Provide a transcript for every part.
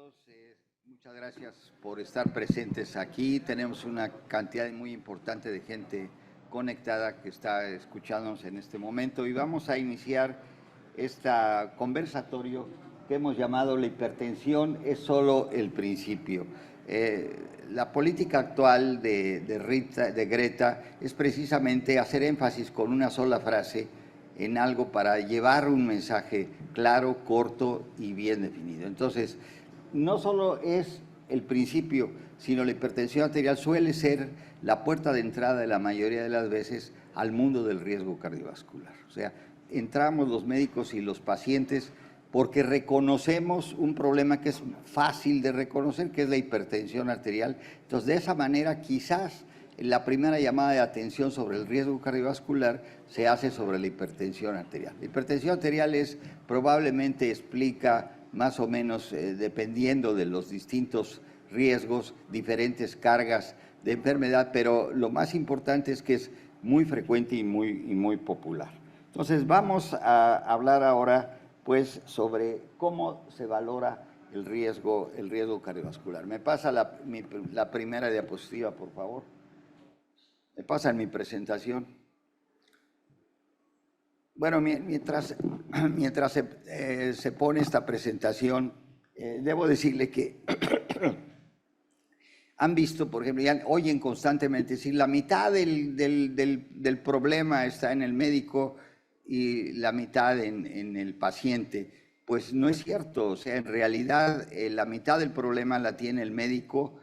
todos. Muchas gracias por estar presentes aquí. Tenemos una cantidad muy importante de gente conectada que está escuchándonos en este momento y vamos a iniciar este conversatorio que hemos llamado La hipertensión es solo el principio. La política actual de Greta es precisamente hacer énfasis con una sola frase en algo para llevar un mensaje claro, corto y bien definido. Entonces, no solo es el principio, sino la hipertensión arterial suele ser la puerta de entrada de la mayoría de las veces al mundo del riesgo cardiovascular. O sea, entramos los médicos y los pacientes porque reconocemos un problema que es fácil de reconocer, que es la hipertensión arterial. Entonces, de esa manera, quizás la primera llamada de atención sobre el riesgo cardiovascular se hace sobre la hipertensión arterial. La hipertensión arterial probablemente explica más o menos, dependiendo de los distintos riesgos, diferentes cargas de enfermedad, pero lo más importante es que es muy frecuente y muy popular. Entonces, vamos a hablar ahora pues, sobre cómo se valora el riesgo cardiovascular. Me pasa la primera diapositiva, por favor. Me pasan mi presentación. Bueno, mientras se pone esta presentación, debo decirle que han visto, por ejemplo, ya oyen constantemente decir la mitad del problema está en el médico y la mitad en el paciente. Pues no es cierto, o sea, en realidad la mitad del problema la tiene el médico,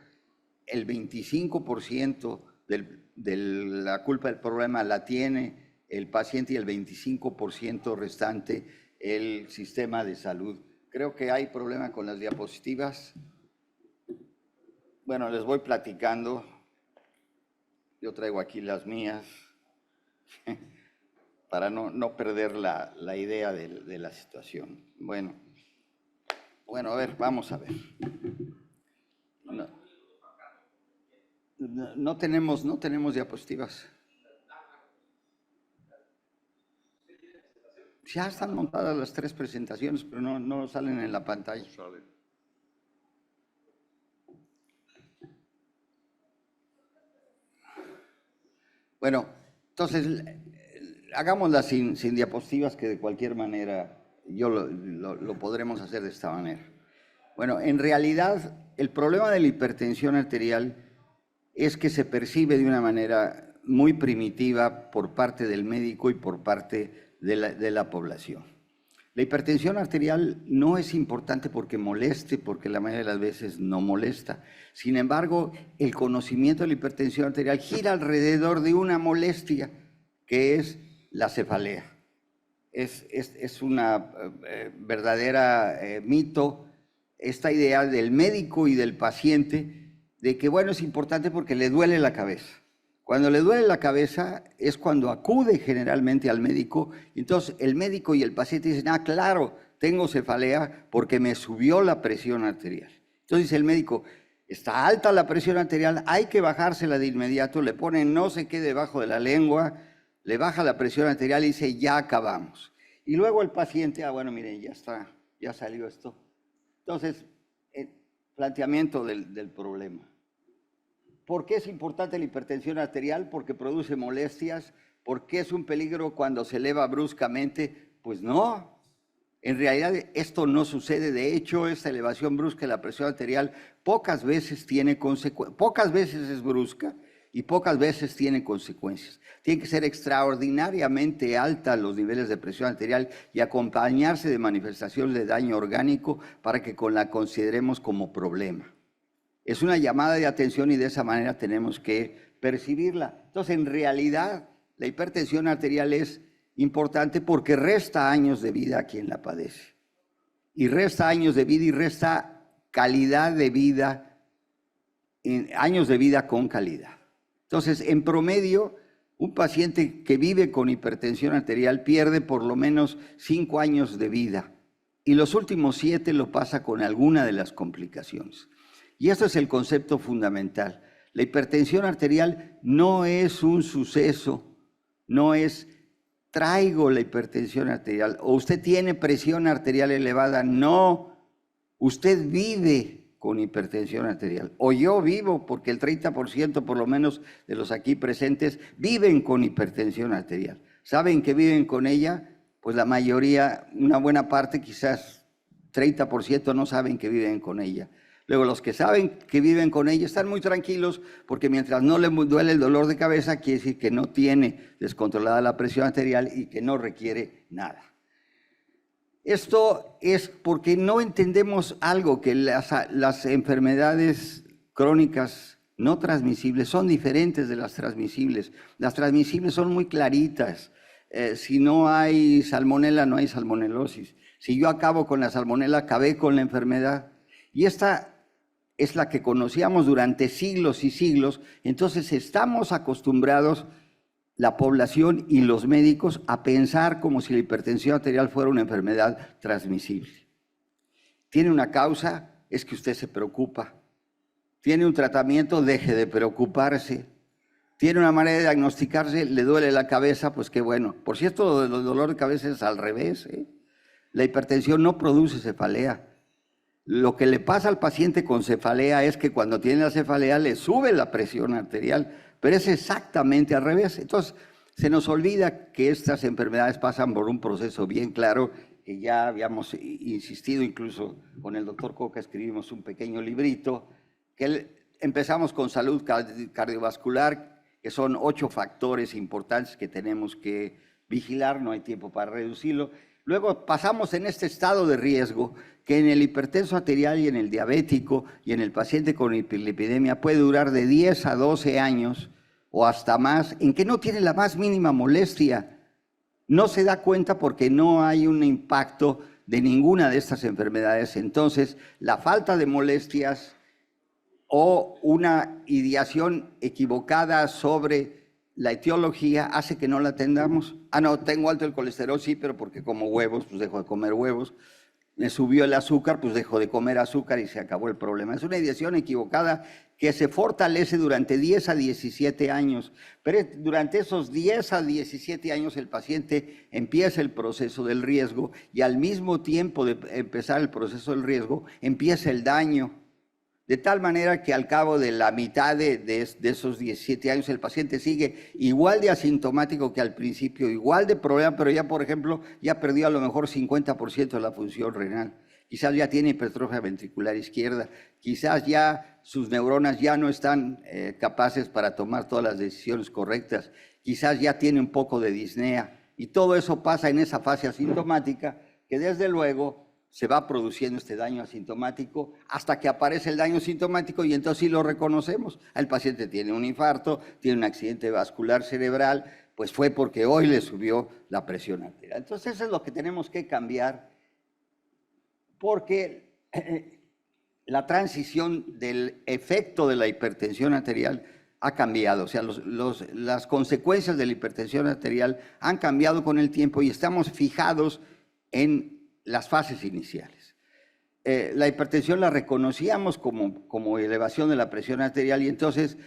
el 25% de la culpa del problema la tiene el paciente y el 25% restante el sistema de salud. Creo que hay problema con las diapositivas. Bueno, les voy platicando. Yo traigo aquí las mías para no perder la idea de la situación. Bueno, a ver, vamos a ver. No tenemos diapositivas. Ya están montadas las tres presentaciones, pero no salen en la pantalla. Bueno, entonces, hagámosla sin diapositivas, que de cualquier manera yo lo podremos hacer de esta manera. Bueno, en realidad, el problema de la hipertensión arterial es que se percibe de una manera muy primitiva por parte del médico y por parte de la población. La hipertensión arterial no es importante porque moleste, porque la mayoría de las veces no molesta. Sin embargo, el conocimiento de la hipertensión arterial gira alrededor de una molestia, que es la cefalea. Es una verdadera mito esta idea del médico y del paciente de que, bueno, es importante porque le duele la cabeza. Cuando le duele la cabeza es cuando acude generalmente al médico, y entonces el médico y el paciente dicen, ah, claro, tengo cefalea porque me subió la presión arterial. Entonces dice el médico, está alta la presión arterial, hay que bajársela de inmediato, le ponen no sé qué debajo de la lengua, le baja la presión arterial y dice, ya acabamos. Y luego el paciente, ah, bueno, miren, ya está, ya salió esto. Entonces, el planteamiento del problema. ¿Por qué es importante la hipertensión arterial? Porque produce molestias. ¿Por qué es un peligro cuando se eleva bruscamente? Pues no. En realidad esto no sucede. De hecho, esta elevación brusca de la presión arterial pocas veces tiene consecuencias. Pocas veces es brusca y pocas veces tiene consecuencias. Tiene que ser extraordinariamente alta los niveles de presión arterial y acompañarse de manifestaciones de daño orgánico para que la consideremos como problema. Es una llamada de atención y de esa manera tenemos que percibirla. Entonces, en realidad, la hipertensión arterial es importante porque resta años de vida a quien la padece. Y resta años de vida y resta calidad de vida, años de vida con calidad. Entonces, en promedio, un paciente que vive con hipertensión arterial pierde por lo menos 5 años de vida y los últimos 7 lo pasa con alguna de las complicaciones. Y esto es el concepto fundamental. La hipertensión arterial no es un suceso, no es traigo la hipertensión arterial o usted tiene presión arterial elevada, no. Usted vive con hipertensión arterial, o yo vivo, porque el 30% por lo menos de los aquí presentes viven con hipertensión arterial. ¿Saben que viven con ella? Pues la mayoría, una buena parte, quizás 30% no saben que viven con ella. Luego los que saben que viven con ella están muy tranquilos porque mientras no les duele el dolor de cabeza, quiere decir que no tiene descontrolada la presión arterial y que no requiere nada. Esto es porque no entendemos algo, que las enfermedades crónicas no transmisibles son diferentes de las transmisibles. Las transmisibles son muy claritas. Si no hay salmonela, no hay salmonelosis. Si yo acabo con la salmonela, acabé con la enfermedad. Y esta es la que conocíamos durante siglos y siglos. Entonces estamos acostumbrados, la población y los médicos, a pensar como si la hipertensión arterial fuera una enfermedad transmisible. Tiene una causa, es que usted se preocupa. Tiene un tratamiento, deje de preocuparse. Tiene una manera de diagnosticarse, le duele la cabeza, pues qué bueno. Por cierto, el dolor de cabeza es al revés, ¿eh? La hipertensión no produce cefalea. Lo que le pasa al paciente con cefalea es que cuando tiene la cefalea le sube la presión arterial, pero es exactamente al revés. Entonces, se nos olvida que estas enfermedades pasan por un proceso bien claro, que ya habíamos insistido, incluso con el doctor Coca escribimos un pequeño librito, que empezamos con salud cardiovascular, que son 8 factores importantes que tenemos que vigilar, no hay tiempo para reducirlo. Luego pasamos en este estado de riesgo, que en el hipertenso arterial y en el diabético y en el paciente con hiperlipidemia puede durar de 10 a 12 años o hasta más, en que no tiene la más mínima molestia. No se da cuenta porque no hay un impacto de ninguna de estas enfermedades. Entonces, la falta de molestias o una ideación equivocada sobre la etiología hace que no la atendamos. Ah, no, tengo alto el colesterol, sí, pero porque como huevos, pues dejo de comer huevos. Me subió el azúcar, pues dejo de comer azúcar y se acabó el problema. Es una ideación equivocada que se fortalece durante 10 a 17 años. Pero durante esos 10 a 17 años el paciente empieza el proceso del riesgo y al mismo tiempo de empezar el proceso del riesgo empieza el daño. De tal manera que al cabo de la mitad de esos 17 años el paciente sigue igual de asintomático que al principio, igual de problema, pero ya, por ejemplo, ya perdió a lo mejor 50% de la función renal. Quizás ya tiene hipertrofia ventricular izquierda, quizás ya sus neuronas ya no están capaces para tomar todas las decisiones correctas, quizás ya tiene un poco de disnea. Y todo eso pasa en esa fase asintomática que desde luego se va produciendo este daño asintomático hasta que aparece el daño sintomático y entonces sí lo reconocemos. El paciente tiene un infarto, tiene un accidente vascular cerebral, pues fue porque hoy le subió la presión arterial. Entonces eso es lo que tenemos que cambiar, porque la transición del efecto de la hipertensión arterial ha cambiado, o sea, las consecuencias de la hipertensión arterial han cambiado con el tiempo y estamos fijados en las fases iniciales. La hipertensión la reconocíamos como elevación de la presión arterial y entonces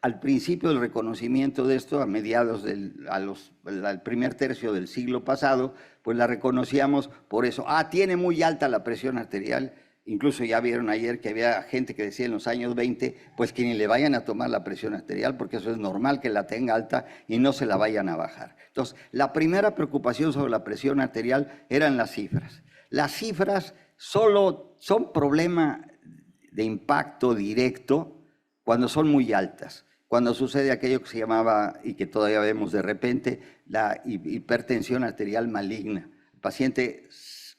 al principio del reconocimiento de esto, a mediados al primer tercio del siglo pasado, pues la reconocíamos por eso. Tiene muy alta la presión arterial. Incluso ya vieron ayer que había gente que decía en los años 20, pues que ni le vayan a tomar la presión arterial porque eso es normal que la tenga alta y no se la vayan a bajar. Entonces, la primera preocupación sobre la presión arterial eran las cifras. Las cifras solo son problema de impacto directo cuando son muy altas, cuando sucede aquello que se llamaba, y que todavía vemos de repente, la hipertensión arterial maligna. El paciente,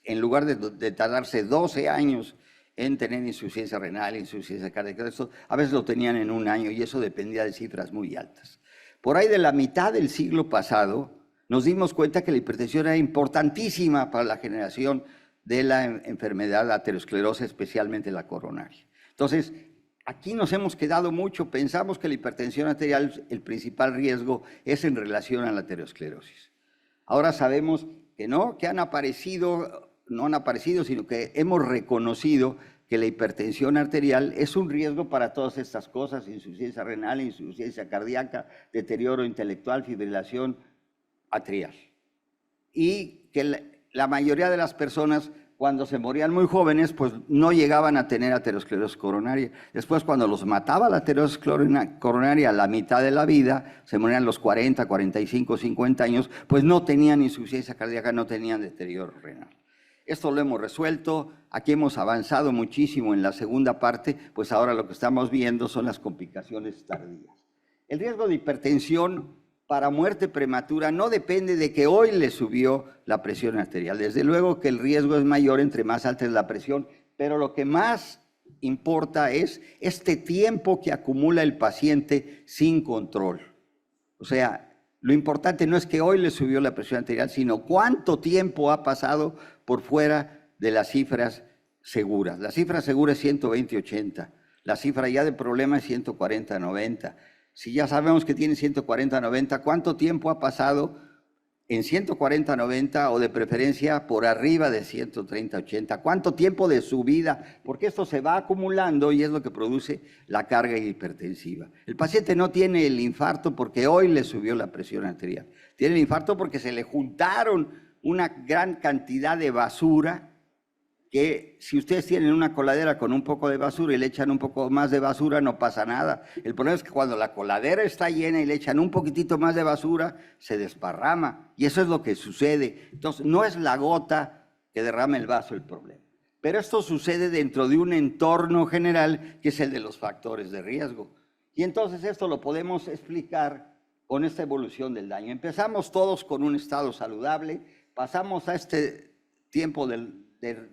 en lugar de tardarse 12 años en tener insuficiencia renal, insuficiencia cardíaca, eso, a veces lo tenían en un año y eso dependía de cifras muy altas. Por ahí de la mitad del siglo pasado nos dimos cuenta que la hipertensión era importantísima para la generación de la enfermedad, la aterosclerosis, especialmente la coronaria. Entonces, aquí nos hemos quedado mucho, pensamos que la hipertensión arterial, el principal riesgo es en relación a la aterosclerosis. Ahora sabemos que no, que no han aparecido, sino que hemos reconocido que la hipertensión arterial es un riesgo para todas estas cosas: insuficiencia renal, insuficiencia cardíaca, deterioro intelectual, fibrilación atrial. Y que la mayoría de las personas cuando se morían muy jóvenes, pues no llegaban a tener aterosclerosis coronaria. Después, cuando los mataba la aterosclerosis coronaria a la mitad de la vida, se morían a los 40, 45, 50 años, pues no tenían insuficiencia cardíaca, no tenían deterioro renal. Esto lo hemos resuelto, aquí hemos avanzado muchísimo en la segunda parte, pues ahora lo que estamos viendo son las complicaciones tardías. El riesgo de hipertensión para muerte prematura no depende de que hoy le subió la presión arterial. Desde luego que el riesgo es mayor entre más alta es la presión, pero lo que más importa es este tiempo que acumula el paciente sin control. O sea, lo importante no es que hoy le subió la presión arterial, sino cuánto tiempo ha pasado por fuera de las cifras seguras. La cifra segura es 120-80, la cifra ya de problema es 140-90. Si ya sabemos que tiene 140-90, ¿cuánto tiempo ha pasado en 140-90 o de preferencia por arriba de 130-80? ¿Cuánto tiempo de su vida? Porque esto se va acumulando y es lo que produce la carga hipertensiva. El paciente no tiene el infarto porque hoy le subió la presión arterial. Tiene el infarto porque se le juntaron una gran cantidad de basura que si ustedes tienen una coladera con un poco de basura y le echan un poco más de basura, no pasa nada. El problema es que cuando la coladera está llena y le echan un poquitito más de basura, se desparrama. Y eso es lo que sucede. Entonces, no es la gota que derrama el vaso el problema. Pero esto sucede dentro de un entorno general que es el de los factores de riesgo. Y entonces esto lo podemos explicar con esta evolución del daño. Empezamos todos con un estado saludable, pasamos a este tiempo del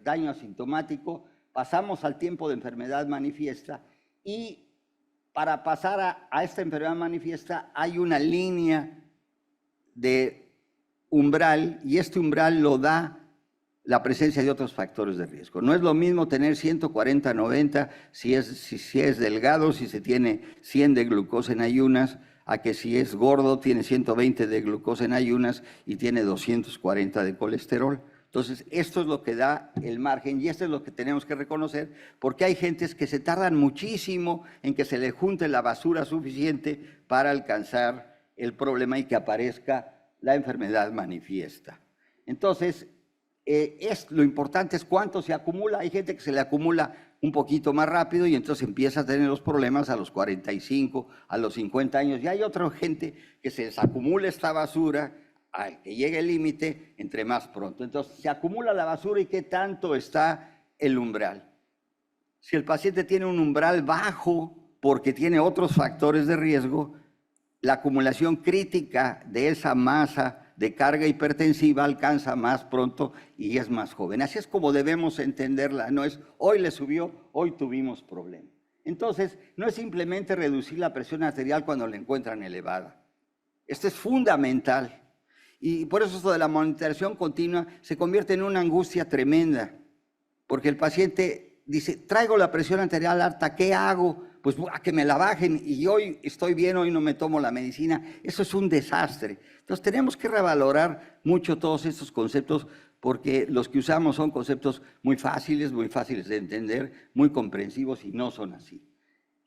daño asintomático, pasamos al tiempo de enfermedad manifiesta y para pasar a esta enfermedad manifiesta hay una línea de umbral y este umbral lo da la presencia de otros factores de riesgo. No es lo mismo tener 140-90 si es delgado, si se tiene 100 de glucosa en ayunas, a que si es gordo tiene 120 de glucosa en ayunas y tiene 240 de colesterol. Entonces, esto es lo que da el margen y esto es lo que tenemos que reconocer porque hay gentes que se tardan muchísimo en que se le junte la basura suficiente para alcanzar el problema y que aparezca la enfermedad manifiesta. Entonces, lo importante es cuánto se acumula. Hay gente que se le acumula un poquito más rápido y entonces empieza a tener los problemas a los 45, a los 50 años. Y hay otra gente que se les acumula esta basura al que llegue el límite, entre más pronto. Entonces, se acumula la basura y ¿qué tanto está el umbral? Si el paciente tiene un umbral bajo porque tiene otros factores de riesgo, la acumulación crítica de esa masa de carga hipertensiva alcanza más pronto y es más joven. Así es como debemos entenderla, no es hoy le subió, hoy tuvimos problema. Entonces, no es simplemente reducir la presión arterial cuando la encuentran elevada. Esto es fundamental. Y por eso esto de la monitorización continua se convierte en una angustia tremenda, porque el paciente dice, traigo la presión arterial alta, ¿qué hago? Pues a que me la bajen y hoy estoy bien, hoy no me tomo la medicina. Eso es un desastre. Entonces tenemos que revalorar mucho todos estos conceptos porque los que usamos son conceptos muy fáciles de entender, muy comprensivos y no son así.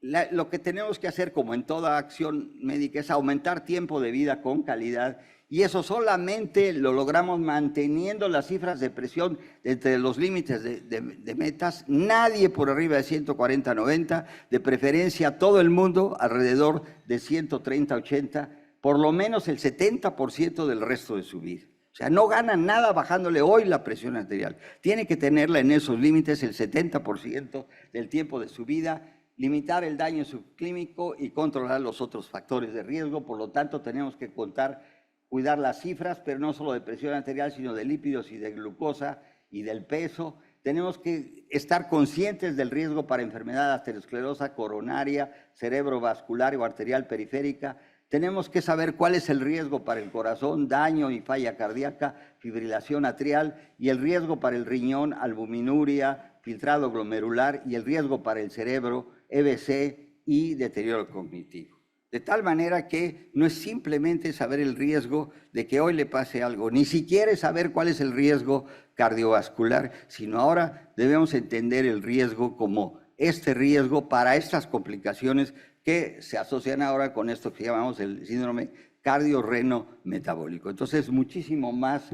Lo que tenemos que hacer, como en toda acción médica, es aumentar tiempo de vida con calidad y eso solamente lo logramos manteniendo las cifras de presión entre los límites de metas. Nadie por arriba de 140-90, de preferencia todo el mundo alrededor de 130-80, por lo menos el 70% del resto de su vida. O sea, no ganan nada bajándole hoy la presión arterial. Tiene que tenerla en esos límites el 70% del tiempo de su vida, limitar el daño subclínico y controlar los otros factores de riesgo. Por lo tanto, tenemos que cuidar las cifras, pero no solo de presión arterial, sino de lípidos y de glucosa y del peso. Tenemos que estar conscientes del riesgo para enfermedad aterosclerosa coronaria, cerebrovascular o arterial periférica. Tenemos que saber cuál es el riesgo para el corazón, daño y falla cardíaca, fibrilación atrial, y el riesgo para el riñón, albuminuria, filtrado glomerular, y el riesgo para el cerebro, EBC y deterioro cognitivo. De tal manera que no es simplemente saber el riesgo de que hoy le pase algo, ni siquiera es saber cuál es el riesgo cardiovascular, sino ahora debemos entender el riesgo como este riesgo para estas complicaciones que se asocian ahora con esto que llamamos el síndrome cardiorreno metabólico. Entonces es muchísimo más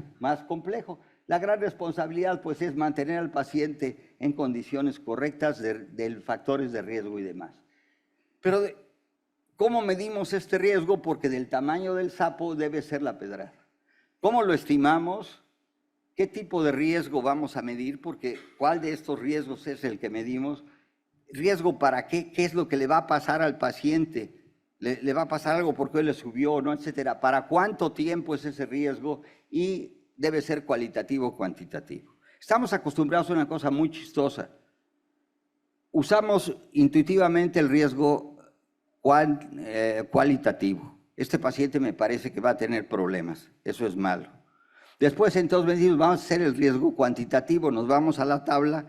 complejo. La gran responsabilidad pues es mantener al paciente en condiciones correctas de factores de riesgo y demás. Pero ¿cómo medimos este riesgo? Porque del tamaño del sapo debe ser la pedrada. ¿Cómo lo estimamos? ¿Qué tipo de riesgo vamos a medir? Porque ¿cuál de estos riesgos es el que medimos? ¿Riesgo para qué? ¿Qué es lo que le va a pasar al paciente? ¿Le va a pasar algo porque le subió o no, etcétera? ¿Para cuánto tiempo es ese riesgo? Y debe ser cualitativo o cuantitativo. Estamos acostumbrados a una cosa muy chistosa. Usamos intuitivamente el riesgo cualitativo. Este paciente me parece que va a tener problemas. Eso es malo. Después entonces decimos, vamos a hacer el riesgo cuantitativo, nos vamos a la tabla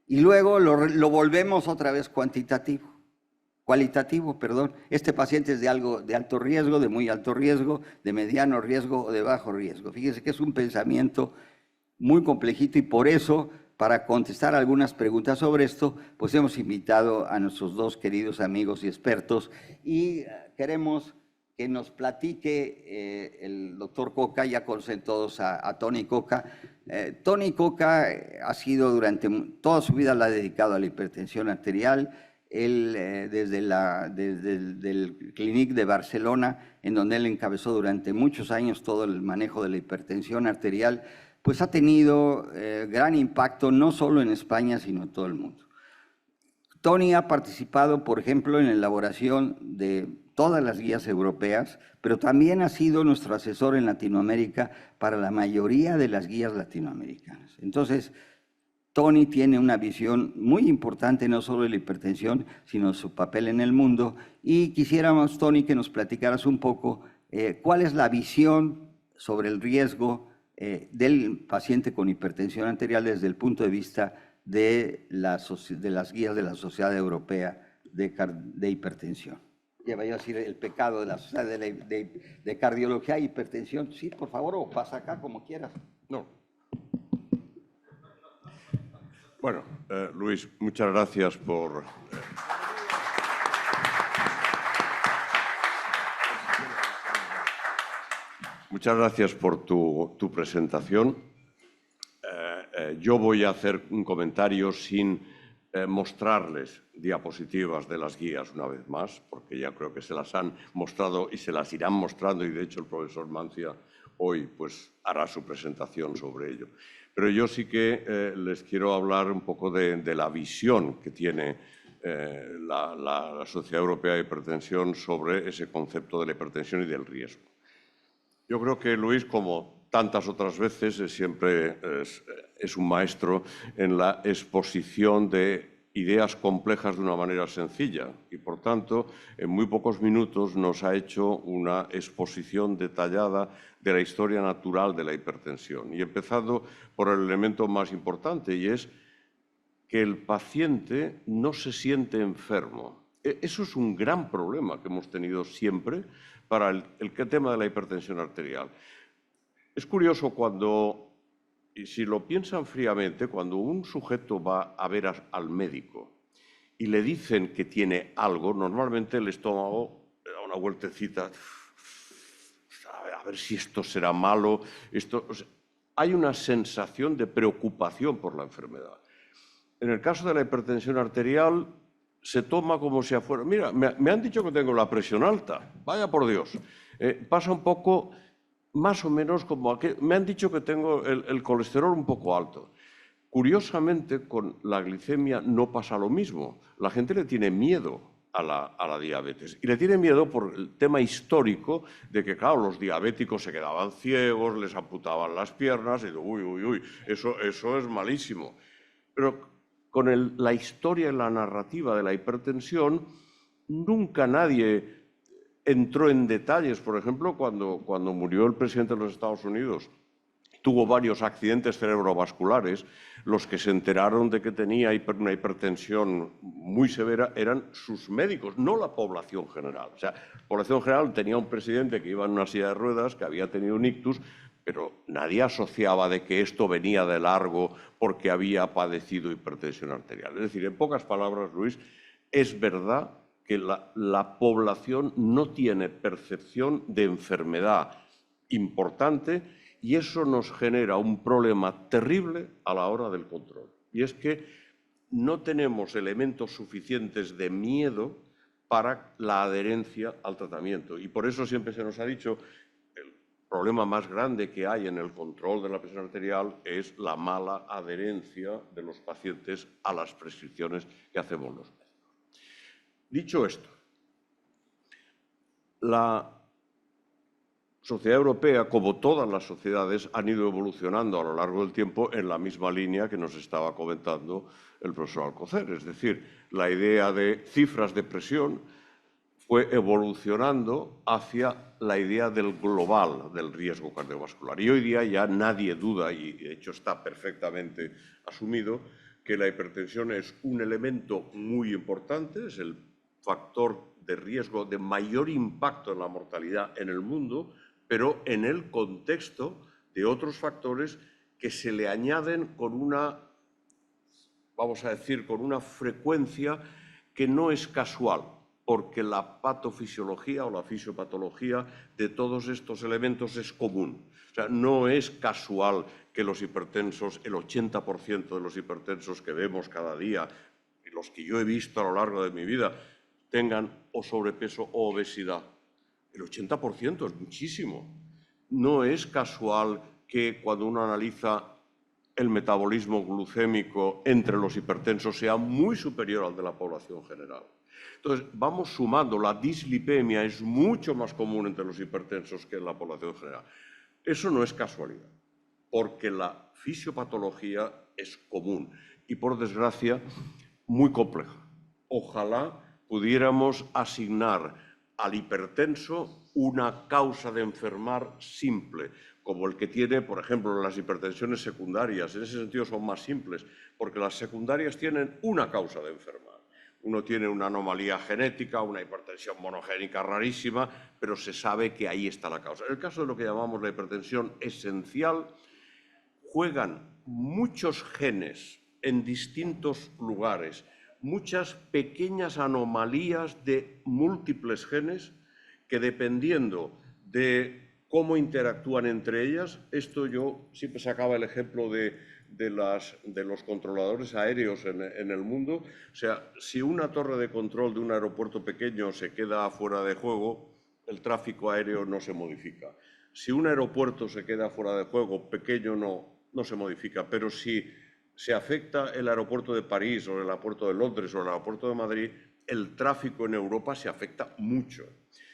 y luego lo volvemos otra vez cualitativo. Este paciente es de alto riesgo, de muy alto riesgo, de mediano riesgo o de bajo riesgo. Fíjense que es un pensamiento muy complejito y por eso, para contestar algunas preguntas sobre esto, pues hemos invitado a nuestros dos queridos amigos y expertos y queremos que nos platique el doctor Coca. Ya conocen todos a Tony Coca. Tony Coca ha sido durante toda su vida, la ha dedicado a la hipertensión arterial. Él, desde el Clinic de Barcelona, en donde él encabezó durante muchos años todo el manejo de la hipertensión arterial, pues ha tenido gran impacto no solo en España, sino en todo el mundo. Tony ha participado, por ejemplo, en la elaboración de todas las guías europeas, pero también ha sido nuestro asesor en Latinoamérica para la mayoría de las guías latinoamericanas. Entonces, Tony tiene una visión muy importante, no solo de la hipertensión, sino su papel en el mundo. Y quisiéramos, Tony, que nos platicaras un poco cuál es la visión sobre el riesgo del paciente con hipertensión arterial desde el punto de vista de las guías de la Sociedad Europea de Hipertensión. Ya voy a decir el pecado de la Sociedad de Cardiología e Hipertensión. Sí, por favor, o pasa acá como quieras. No. Bueno, Luis, muchas gracias por... Muchas gracias por tu presentación. Yo voy a hacer un comentario sin mostrarles diapositivas de las guías una vez más, porque ya creo que se las han mostrado y se las irán mostrando, y de hecho el profesor Mancia hoy pues hará su presentación sobre ello. Pero yo sí que les quiero hablar un poco de la visión que tiene la Sociedad Europea de Hipertensión sobre ese concepto de la hipertensión y del riesgo. Yo creo que Luis, como tantas otras veces, siempre es un maestro en la exposición de ideas complejas de una manera sencilla y, por tanto, en muy pocos minutos nos ha hecho una exposición detallada de la historia natural de la hipertensión. Y empezando por el elemento más importante, y es que el paciente no se siente enfermo. Eso es un gran problema que hemos tenido siempre para el tema de la hipertensión arterial. Es curioso cuando, y si lo piensan fríamente, cuando un sujeto va a ver al médico y le dicen que tiene algo, normalmente el estómago da una vueltecita, a ver si esto será malo. Hay una sensación de preocupación por la enfermedad. En el caso de la hipertensión arterial, se toma como si fuera... Mira, me han dicho que tengo la presión alta, vaya por Dios. Pasa un poco... Más o menos como me han dicho que tengo el colesterol un poco alto. Curiosamente, con la glicemia no pasa lo mismo. La gente le tiene miedo a la diabetes. Y le tiene miedo por el tema histórico de que, claro, los diabéticos se quedaban ciegos, les amputaban las piernas, y uy, eso es malísimo. Pero con la historia y la narrativa de la hipertensión, nunca nadie entró en detalles. Por ejemplo, cuando murió el presidente de los Estados Unidos, tuvo varios accidentes cerebrovasculares. Los que se enteraron de que tenía una hipertensión muy severa eran sus médicos, no la población general. O sea, la población general tenía un presidente que iba en una silla de ruedas, que había tenido un ictus, pero nadie asociaba de que esto venía de largo porque había padecido hipertensión arterial. Es decir, en pocas palabras, Luis, es verdad que la población no tiene percepción de enfermedad importante Y eso nos genera un problema terrible a la hora del control. Y es que no tenemos elementos suficientes de miedo para la adherencia al tratamiento. Y por eso siempre se nos ha dicho el problema más grande que hay en el control de la presión arterial es la mala adherencia de los pacientes a las prescripciones que hacemos los médicos. Dicho esto, la Sociedad Europea, como todas las sociedades, han ido evolucionando a lo largo del tiempo en la misma línea que nos estaba comentando el profesor Alcocer. Es decir, la idea de cifras de presión fue evolucionando hacia la idea del global del riesgo cardiovascular. Y hoy día ya nadie duda, y de hecho está perfectamente asumido, que la hipertensión es un elemento muy importante, es el factor de riesgo de mayor impacto en la mortalidad en el mundo, pero en el contexto de otros factores que se le añaden con una, vamos a decir, con una frecuencia que no es casual, porque la patofisiología o la fisiopatología de todos estos elementos es común. O sea, no es casual que los hipertensos, el 80% de los hipertensos que vemos cada día, y los que yo he visto a lo largo de mi vida, tengan o sobrepeso o obesidad. El 80% es muchísimo. No es casual que cuando uno analiza el metabolismo glucémico entre los hipertensos sea muy superior al de la población general. Entonces, vamos sumando, la dislipemia es mucho más común entre los hipertensos que en la población general. Eso no es casualidad, porque la fisiopatología es común y, por desgracia, muy compleja. Ojalá pudiéramos asignar al hipertenso una causa de enfermar simple, como el que tiene, por ejemplo, las hipertensiones secundarias. En ese sentido son más simples, porque las secundarias tienen una causa de enfermar. Uno tiene una anomalía genética, una hipertensión monogénica rarísima, pero se sabe que ahí está la causa. En el caso de lo que llamamos la hipertensión esencial, juegan muchos genes en distintos lugares, muchas pequeñas anomalías de múltiples genes que, dependiendo de cómo interactúan entre ellas, esto yo siempre sacaba el ejemplo de los controladores aéreos en el mundo. O sea, si una torre de control de un aeropuerto pequeño se queda fuera de juego, el tráfico aéreo no se modifica. Si un aeropuerto se queda fuera de juego, pequeño no se modifica, pero si se afecta el aeropuerto de París o el aeropuerto de Londres o el aeropuerto de Madrid, el tráfico en Europa se afecta mucho.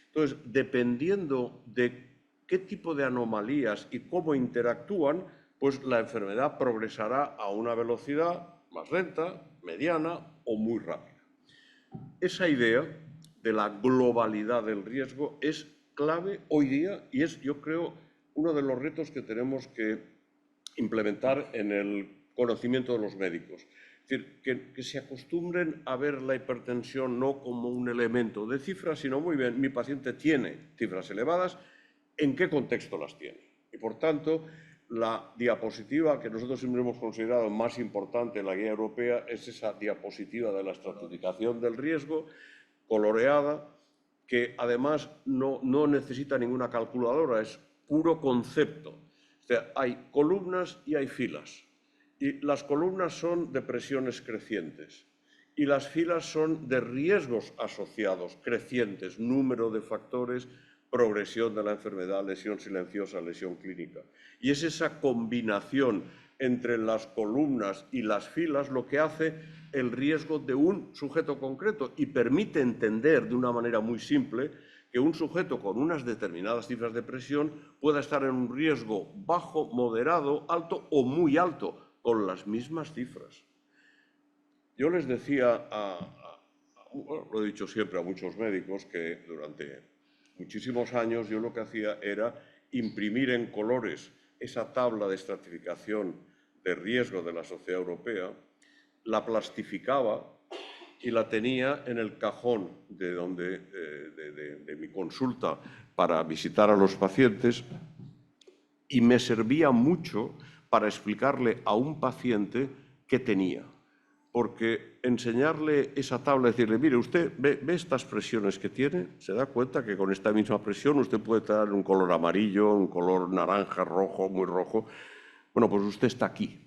Entonces, dependiendo de qué tipo de anomalías y cómo interactúan, pues la enfermedad progresará a una velocidad más lenta, mediana o muy rápida. Esa idea de la globalidad del riesgo es clave hoy día y es, yo creo, uno de los retos que tenemos que implementar en el conocimiento de los médicos. Es decir, que se acostumbren a ver la hipertensión no como un elemento de cifras, sino muy bien, mi paciente tiene cifras elevadas, ¿en qué contexto las tiene? Y por tanto, la diapositiva que nosotros siempre hemos considerado más importante en la guía europea es esa diapositiva de la estratificación del riesgo, coloreada, que además no necesita ninguna calculadora, es puro concepto. O sea, hay columnas y hay filas. Y las columnas son de presiones crecientes y las filas son de riesgos asociados crecientes, número de factores, progresión de la enfermedad, lesión silenciosa, lesión clínica. Y es esa combinación entre las columnas y las filas lo que hace el riesgo de un sujeto concreto y permite entender de una manera muy simple que un sujeto con unas determinadas cifras de presión pueda estar en un riesgo bajo, moderado, alto o muy alto, con las mismas cifras. Yo les decía, lo he dicho siempre a muchos médicos, que durante muchísimos años yo lo que hacía era imprimir en colores esa tabla de estratificación de riesgo de la Sociedad Europea, la plastificaba y la tenía en el cajón de mi consulta para visitar a los pacientes y me servía mucho para explicarle a un paciente qué tenía. porque enseñarle esa tabla, decirle, mire, usted ve estas presiones que tiene, se da cuenta que con esta misma presión usted puede tener un color amarillo, un color naranja, rojo, muy rojo. Bueno, pues usted está aquí.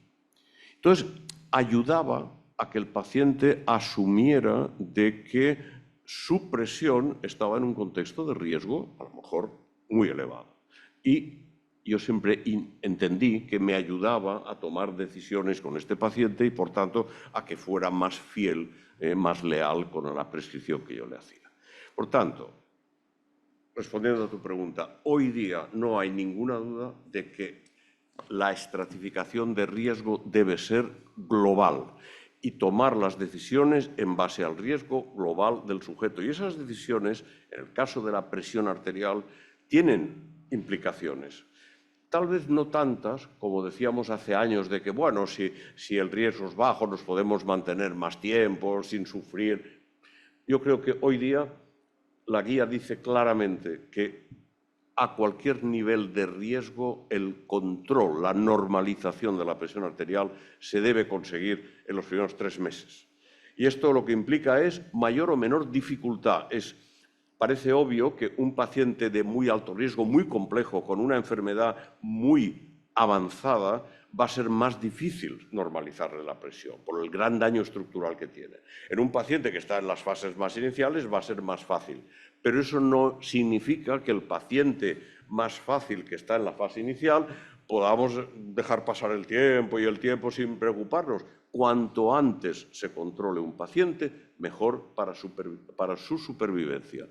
Entonces, ayudaba a que el paciente asumiera de que su presión estaba en un contexto de riesgo, a lo mejor muy elevado. Y yo siempre entendí que me ayudaba a tomar decisiones con este paciente y, por tanto, a que fuera más fiel, más leal con la prescripción que yo le hacía. Por tanto, respondiendo a tu pregunta, hoy día no hay ninguna duda de que la estratificación de riesgo debe ser global y tomar las decisiones en base al riesgo global del sujeto. Y esas decisiones, en el caso de la presión arterial, tienen implicaciones. Tal vez no tantas, como decíamos hace años, de que, bueno, si el riesgo es bajo, nos podemos mantener más tiempo sin sufrir. Yo creo que hoy día la guía dice claramente que a cualquier nivel de riesgo, el control, la normalización de la presión arterial se debe conseguir en los primeros 3 meses. Y esto lo que implica es mayor o menor dificultad. Parece obvio que un paciente de muy alto riesgo, muy complejo, con una enfermedad muy avanzada, va a ser más difícil normalizarle la presión por el gran daño estructural que tiene. En un paciente que está en las fases más iniciales va a ser más fácil, pero eso no significa que el paciente más fácil que está en la fase inicial podamos dejar pasar el tiempo y el tiempo sin preocuparnos. Cuanto antes se controle un paciente, mejor para su supervivencia.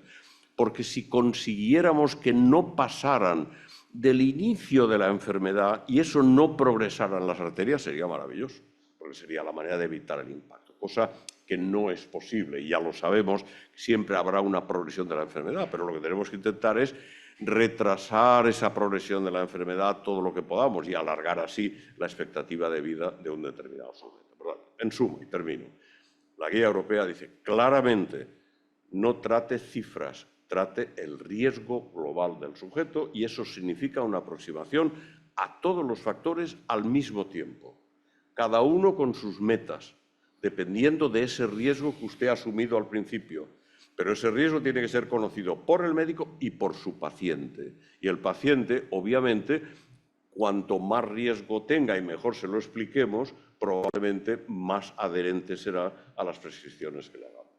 Porque si consiguiéramos que no pasaran del inicio de la enfermedad y eso no progresara en las arterias, sería maravilloso, porque sería la manera de evitar el impacto, cosa que no es posible, y ya lo sabemos, siempre habrá una progresión de la enfermedad, pero lo que tenemos que intentar es retrasar esa progresión de la enfermedad todo lo que podamos y alargar así la expectativa de vida de un determinado sujeto. En suma, y termino, la guía europea dice claramente, no trate cifras, trate el riesgo global del sujeto, y eso significa una aproximación a todos los factores al mismo tiempo, cada uno con sus metas, dependiendo de ese riesgo que usted ha asumido al principio. Pero ese riesgo tiene que ser conocido por el médico y por su paciente. Y el paciente, obviamente, cuanto más riesgo tenga y mejor se lo expliquemos, probablemente más adherente será a las prescripciones que le hagamos.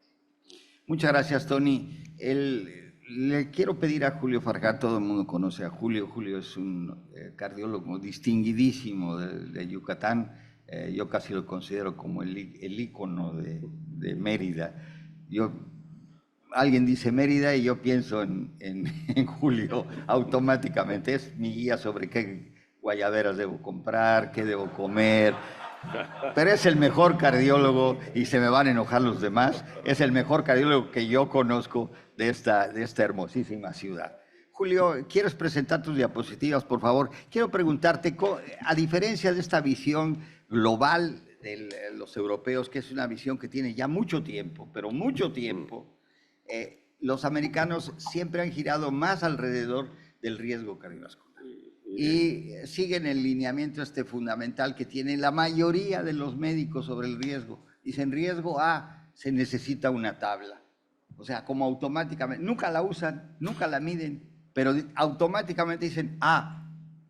Muchas gracias, Tony. Le quiero pedir a Julio Farjat, todo el mundo conoce a Julio. Julio es un cardiólogo distinguidísimo de Yucatán. Yo casi lo considero como el ícono de Mérida. Alguien dice Mérida y yo pienso en Julio automáticamente. Es mi guía sobre qué guayaberas debo comprar, qué debo comer. Pero es el mejor cardiólogo, y se me van a enojar los demás, es el mejor cardiólogo que yo conozco de esta hermosísima ciudad. Julio, ¿quieres presentar tus diapositivas, por favor? Quiero preguntarte, a diferencia de esta visión global de los europeos, que es una visión que tiene ya mucho tiempo, pero mucho tiempo, los americanos siempre han girado más alrededor del riesgo cardiovascular. Y siguen el lineamiento fundamental que tiene la mayoría de los médicos sobre el riesgo. Dicen riesgo A, se necesita una tabla. O sea, como automáticamente, nunca la usan, nunca la miden, pero automáticamente dicen,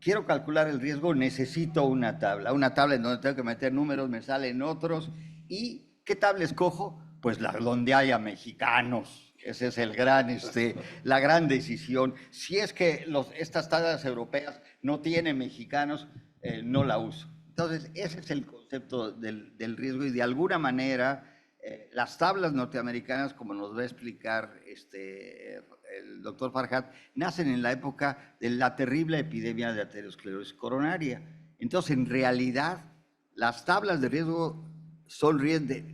quiero calcular el riesgo, necesito una tabla en donde tengo que meter números, me salen otros. ¿Y qué tabla escojo? Pues la donde haya mexicanos. Esa es la gran decisión. Si es que estas tablas europeas no tienen mexicanos, no la uso. Entonces, ese es el concepto del riesgo, y de alguna manera las tablas norteamericanas, como nos va a explicar el doctor Farjat, nacen en la época de la terrible epidemia de aterosclerosis coronaria. Entonces, en realidad, las tablas de riesgo son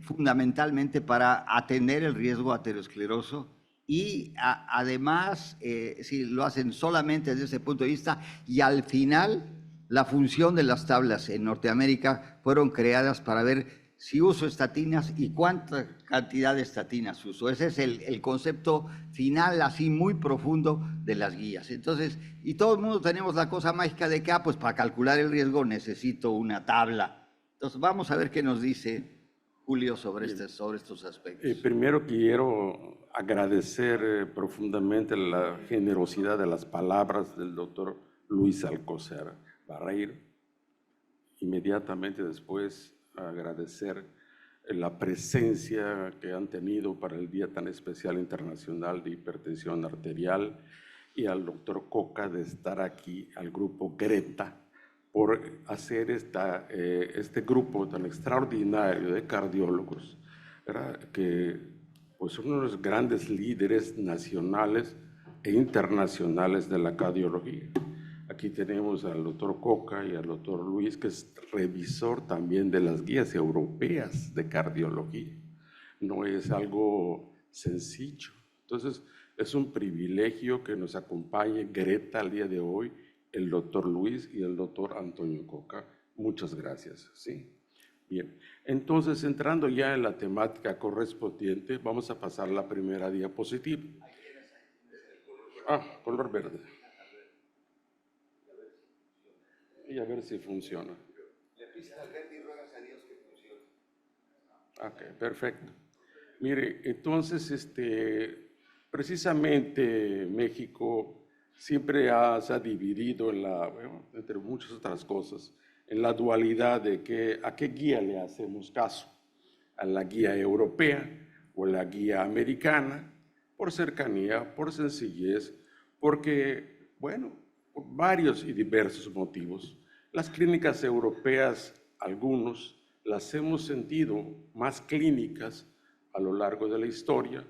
fundamentalmente para atender el riesgo ateroscleroso, y además si lo hacen solamente desde ese punto de vista, y al final la función de las tablas en Norteamérica fueron creadas para ver si uso estatinas y cuánta cantidad de estatinas uso. Ese es el concepto final, así muy profundo, de las guías. Entonces, y todo el mundo tenemos la cosa mágica de que, pues para calcular el riesgo necesito una tabla. Entonces, vamos a ver qué nos dice Julio, sobre estos aspectos. Primero quiero agradecer profundamente la generosidad de las palabras del doctor Luis Alcocer Barreiro. Inmediatamente después agradecer la presencia que han tenido para el Día tan especial internacional de hipertensión arterial y al doctor Coca de estar aquí, al grupo Greta, por hacer este grupo tan extraordinario de cardiólogos, ¿verdad? Que pues, son unos grandes líderes nacionales e internacionales de la cardiología. Aquí tenemos al doctor Coca y al doctor Luis, que es revisor también de las guías europeas de cardiología. No es algo sencillo. Entonces, es un privilegio que nos acompañe Greta al día de hoy, el doctor Luis y el doctor Antonio Coca. Muchas gracias. ¿Sí? Bien, entonces entrando ya en la temática correspondiente, vamos a pasar la primera diapositiva. Color verde. Y a ver si funciona. Le pisas al verde y ruegas a Dios que funcione. Ok, perfecto. Mire, entonces, precisamente México siempre se ha dividido entre muchas otras cosas, en la dualidad de a qué guía le hacemos caso, a la guía europea o la guía americana, por cercanía, por sencillez, porque, bueno, por varios y diversos motivos. Las clínicas europeas, algunos, las hemos sentido más clínicas a lo largo de la historia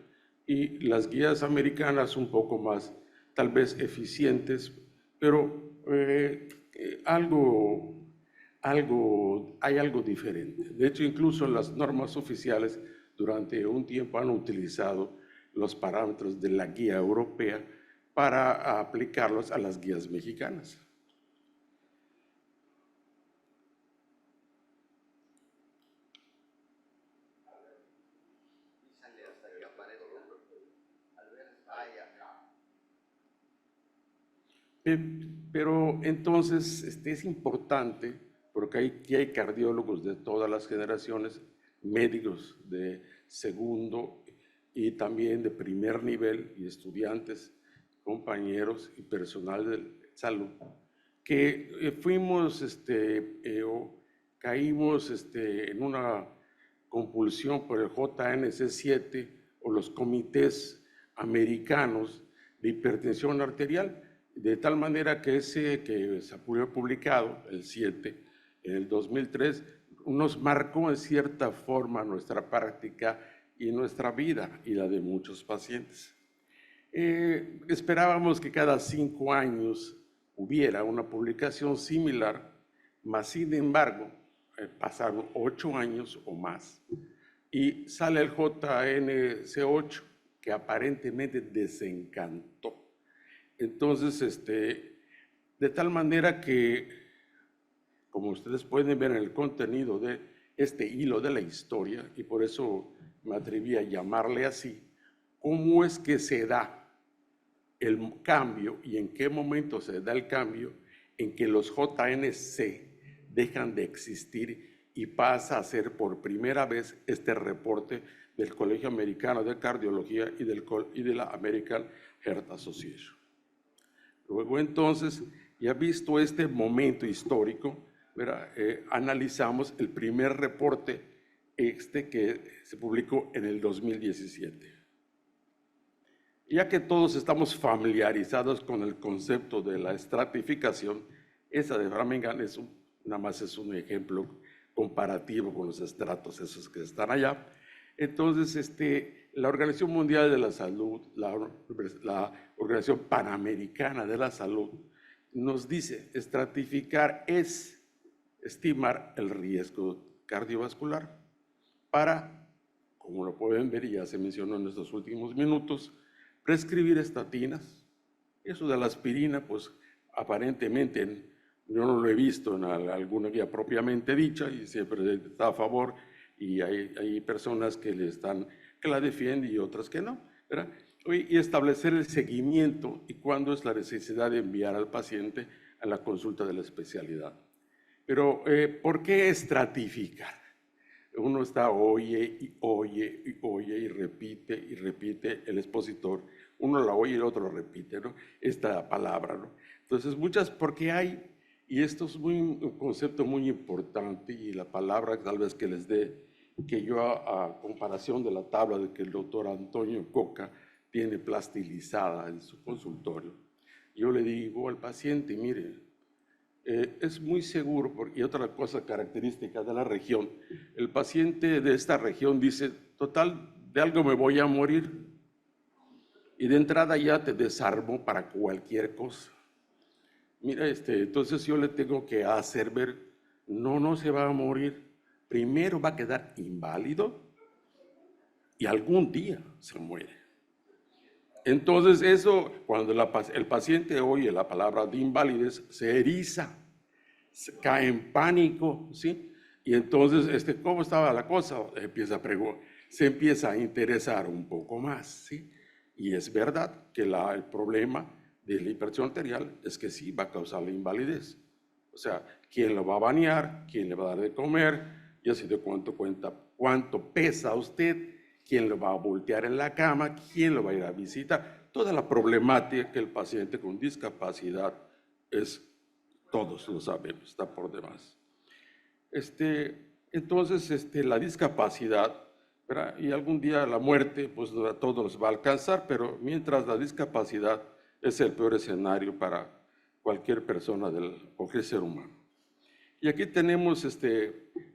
y las guías americanas un poco más, tal vez, eficientes, pero hay algo diferente. De hecho, incluso las normas oficiales durante un tiempo han utilizado los parámetros de la guía europea para aplicarlos a las guías mexicanas. Pero entonces es importante, porque aquí hay cardiólogos de todas las generaciones, médicos de segundo y también de primer nivel, y estudiantes, compañeros y personal de salud, que caímos en una compulsión por el JNC7 o los comités americanos de hipertensión arterial, de tal manera que ese que se había publicado, el 7, en el 2003, nos marcó en cierta forma nuestra práctica y nuestra vida y la de muchos pacientes. Esperábamos que cada 5 años hubiera una publicación similar, mas sin embargo, pasaron 8 años o más y sale el JNC8, que aparentemente desencantó. Entonces, de tal manera que, como ustedes pueden ver en el contenido de este hilo de la historia, y por eso me atreví a llamarle así, ¿cómo es que se da el cambio y en qué momento se da el cambio en que los JNC dejan de existir y pasa a ser por primera vez este reporte del Colegio Americano de Cardiología y de la American Heart Association? Luego entonces, ya visto este momento histórico, analizamos el primer reporte que se publicó en el 2017. Ya que todos estamos familiarizados con el concepto de la estratificación, esa de Framingham nada más es un ejemplo comparativo con los estratos esos que están allá. Entonces, la Organización Mundial de la Salud, la Organización Panamericana de la Salud, nos dice, estratificar es estimar el riesgo cardiovascular para, como lo pueden ver y ya se mencionó en estos últimos minutos, prescribir estatinas. Eso de la aspirina, pues aparentemente yo no lo he visto en alguna guía propiamente dicha y siempre está a favor, y hay personas que la defienden y otras que no, ¿verdad? Y establecer el seguimiento y cuándo es la necesidad de enviar al paciente a la consulta de la especialidad. Pero, ¿por qué estratificar? uno está oye y oye y oye y repite el expositor. Uno la oye y el otro lo repite, ¿no? Esta palabra, ¿no? Entonces, porque hay, y esto es un concepto muy importante, y la palabra tal vez que les dé, que yo a comparación de la tabla de que el doctor Antonio Coca tiene plastilizada en su consultorio, yo le digo al paciente, mire, es muy seguro, y otra cosa característica de la región, el paciente de esta región dice, total, de algo me voy a morir, y de entrada ya te desarmo para cualquier cosa. Mira, entonces yo le tengo que hacer ver, no se va a morir, primero va a quedar inválido y algún día se muere. Entonces eso, cuando el paciente oye la palabra de invalidez, se eriza, se cae en pánico, ¿sí? Y entonces, ¿cómo estaba la cosa? Se empieza a interesar un poco más, ¿sí? Y es verdad que el problema de la hipertensión arterial es que sí va a causar la invalidez. O sea, ¿quién lo va a bañar? ¿Quién le va a dar de comer? Ya se dio cuánto pesa usted, quién lo va a voltear en la cama, quién lo va a ir a visitar. Toda la problemática que el paciente con discapacidad todos lo sabemos, está por demás. Entonces, la discapacidad, ¿verdad? Y algún día la muerte, pues a todos nos va a alcanzar, pero mientras la discapacidad es el peor escenario para cualquier persona, cualquier ser humano. Y aquí tenemos